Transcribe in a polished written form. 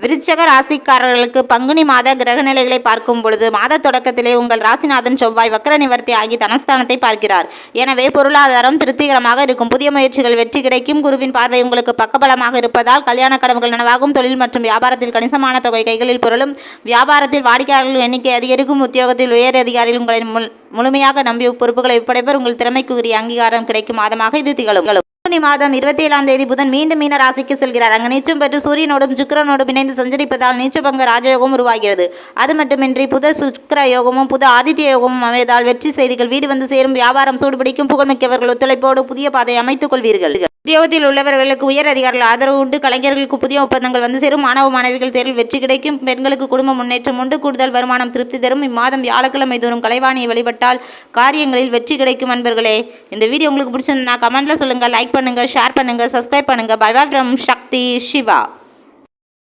விருச்சக ராசிக்காரர்களுக்கு பங்குனி மாத கிரக நிலைகளை பார்க்கும் பொழுது மாத தொடக்கத்திலே உங்கள் ராசிநாதன் செவ்வாய் வக்ர நிவர்த்தி ஆகி தனஸ்தானத்தை பார்க்கிறார். எனவே பொருளாதாரம் திருப்திகரமாக இருக்கும். புதிய முயற்சிகள் வெற்றி கிடைக்கும். குருவின் பார்வை உங்களுக்கு பக்கபலமாக இருப்பதால் கல்யாண கடவுகள் நனவாகும். தொழில் மற்றும் வியாபாரத்தில் கணிசமான தொகை கைகளில் பொருளும். வியாபாரத்தில் வாடிக்கையாளர்கள் எண்ணிக்கை அதிகரிக்கும். உத்தியோகத்தில் உயர் அதிகாரிகள் உங்களை முழுமையாக நம்பி பொறுப்புகளை ஒப்படைப்பர். உங்கள் திறமைக்கு உரிய அங்கீகாரம் கிடைக்கும் மாதமாக இது திகழும். பங்குனி மாதம் 27ஆம் தேதி புதன் மீண்டும் மீன ராசிக்கு செல்கிறார். அங்கு நீச்சம் பெற்று சூரியனோடும் சுக்கிரனோடும் இணைந்து சஞ்சரிப்பதால் நீச்சபங்க ராஜயோகம் உருவாகிறது. அது மட்டுமின்றி புத சுக்கிர யோகமும் புத ஆதித்ய யோகமும் அமைவதால் வெற்றி செய்திகள் வீடு வந்து சேரும். வியாபாரம் சூடுபிடிக்கும். புகழ்மிக்கவர்கள் ஒத்துழைப்போடு புதிய பாதை அமைத்துக் கொள்வீர்கள். உத்தியோகத்தில் உள்ளவர்களுக்கு உயர் அதிகாரிகள் ஆதரவு உண்டு. கலைஞர்களுக்கு புதிய ஒப்பந்தங்கள் வந்து சேரும். மாணவ மாணவிகள் தேர்வில் வெற்றி கிடைக்கும். பெண்களுக்கு குடும்ப முன்னேற்றம் உண்டு. கூடுதல் வருமானம் திருப்தி தரும். இம்மாதம் வியாழக்கிழமை தோறும் கலைவாணியை வழிபட்டால் காரியங்களில் வெற்றி கிடைக்கும். அன்பர்களே, இந்த வீடியோ உங்களுக்கு பிடிச்சிருந்தா கமெண்ட்ல சொல்லுங்க, லைக் பண்ணுங்க, ஷேர் பண்ணுங்க, சப்ஸ்கிரைப் பண்ணுங்க. Bye bye from Sakthi Siva.